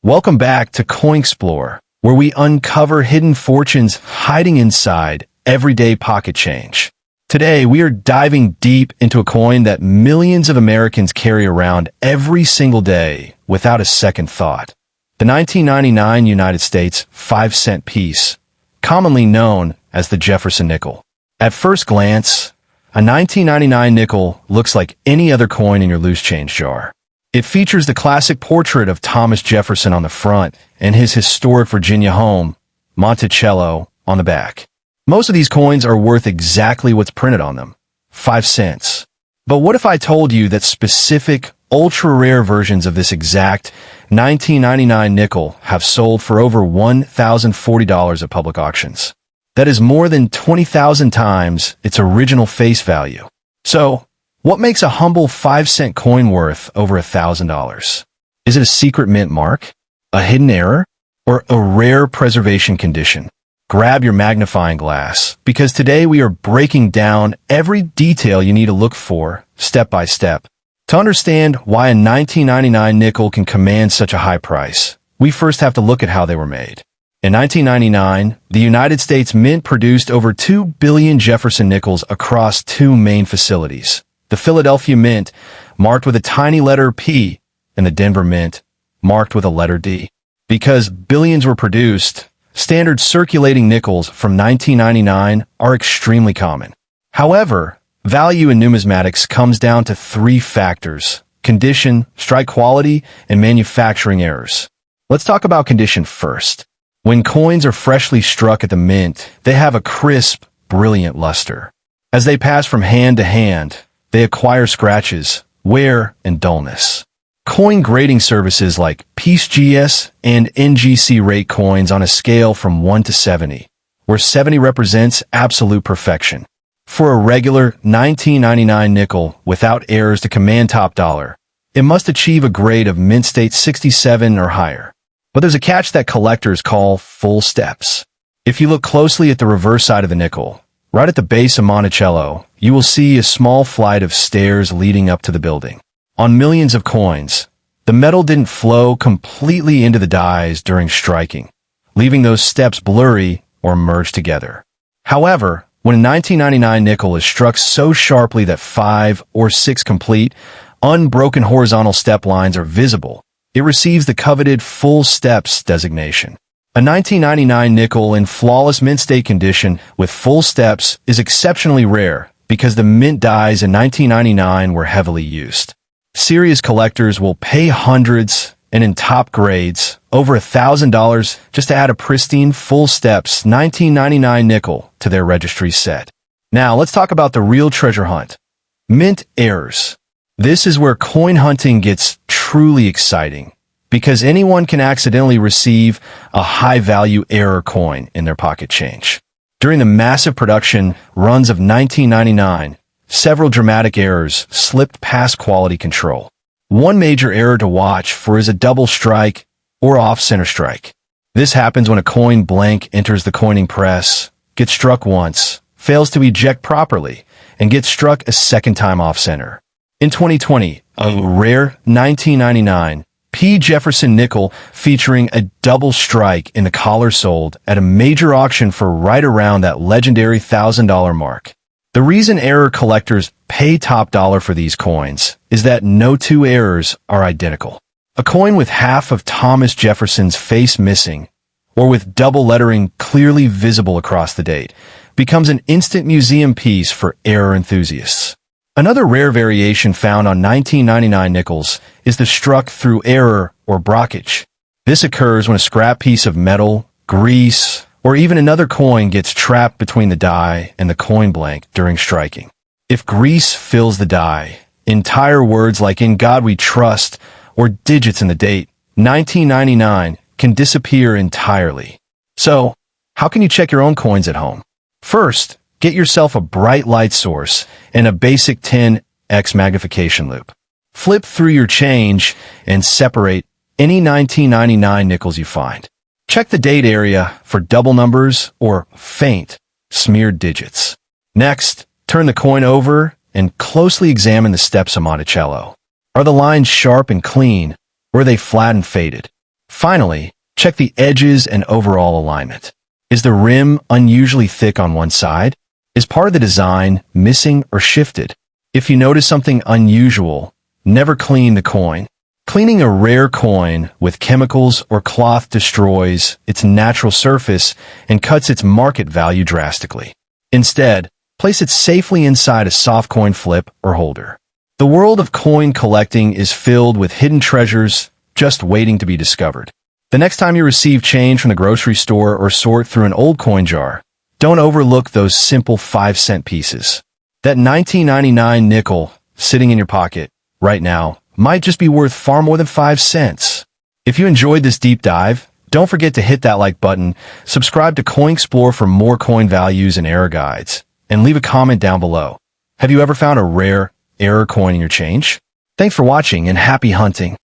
Welcome back to coinXplore, where we uncover hidden fortunes hiding inside everyday pocket change. Today, we are diving deep into a coin that millions of Americans carry around every single day without a second thought. The 1999 United States 5-cent piece, commonly known as the Jefferson Nickel. At first glance, a 1999 nickel looks like any other coin in your loose change jar. It features the classic portrait of Thomas Jefferson on the front and his historic Virginia home, Monticello, on the back. Most of these coins are worth exactly what's printed on them, 5 cents. But what if I told you that specific, ultra-rare versions of this exact 1999 nickel have sold for over $1,040 at public auctions? That is more than 20,000 times its original face value. So, what makes a humble 5-cent coin worth over $1,000? Is it a secret mint mark, a hidden error, or a rare preservation condition? Grab your magnifying glass, because today we are breaking down every detail you need to look for, step by step. To understand why a 1999 nickel can command such a high price, we first have to look at how they were made. In 1999, the United States Mint produced over 2 billion Jefferson nickels across 2 main facilities. The Philadelphia Mint, marked with a tiny letter P, and the Denver Mint, marked with a letter D. Because billions were produced, standard circulating nickels from 1999 are extremely common. However, value in numismatics comes down to 3 factors: condition, strike quality, and manufacturing errors. Let's talk about condition first. When coins are freshly struck at the mint, they have a crisp, brilliant luster. As they pass from hand to hand, they acquire scratches, wear, and dullness. Coin grading services like PeaceGS and NGC rate coins on a scale from 1 to 70, where 70 represents absolute perfection. For a regular 1999 nickel without errors to command top dollar, it must achieve a grade of mint state 67 or higher. But there's a catch that collectors call full steps. If you look closely at the reverse side of the nickel, right at the base of Monticello, you will see a small flight of stairs leading up to the building. On millions of coins, the metal didn't flow completely into the dies during striking, leaving those steps blurry or merged together. However, when a 1999 nickel is struck so sharply that 5 or 6 complete, unbroken horizontal step lines are visible, it receives the coveted full steps designation. A 1999 nickel in flawless mint state condition with full steps is exceptionally rare because the mint dies in 1999 were heavily used. Serious collectors will pay hundreds, and in top grades, over $1,000 just to add a pristine full steps 1999 nickel to their registry set. Now let's talk about the real treasure hunt. Mint errors. This is where coin hunting gets truly exciting, because anyone can accidentally receive a high-value error coin in their pocket change. During the massive production runs of 1999, several dramatic errors slipped past quality control. One major error to watch for is a double strike or off-center strike. This happens when a coin blank enters the coining press, gets struck once, fails to eject properly, and gets struck a second time off-center. In 2020, a rare 1999 P. Jefferson Nickel featuring a double strike in the collar sold at a major auction for right around that legendary $1,000 mark. The reason error collectors pay top dollar for these coins is that no 2 errors are identical. A coin with half of Thomas Jefferson's face missing, or with double lettering clearly visible across the date, becomes an instant museum piece for error enthusiasts. Another rare variation found on 1999 nickels is the struck through error or brockage. This occurs when a scrap piece of metal, grease, or even another coin gets trapped between the die and the coin blank during striking. If grease fills the die, entire words like "In God We Trust" or digits in the date 1999 can disappear entirely. So, how can you check your own coins at home? First, get yourself a bright light source and a basic 10x magnification loupe. Flip through your change and separate any 1999 nickels you find. Check the date area for double numbers or faint, smeared digits. Next, turn the coin over and closely examine the steps of Monticello. Are the lines sharp and clean, or are they flat and faded? Finally, check the edges and overall alignment. Is the rim unusually thick on one side? Is part of the design missing or shifted? If you notice something unusual, never clean the coin. Cleaning a rare coin with chemicals or cloth destroys its natural surface and cuts its market value drastically. Instead, place it safely inside a soft coin flip or holder. The world of coin collecting is filled with hidden treasures just waiting to be discovered. The next time you receive change from the grocery store or sort through an old coin jar, don't overlook those simple 5-cent pieces. That 1999 nickel sitting in your pocket right now might just be worth far more than 5 cents. If you enjoyed this deep dive, don't forget to hit that like button, subscribe to coinXplore for more coin values and error guides, and leave a comment down below. Have you ever found a rare error coin in your change? Thanks for watching and happy hunting.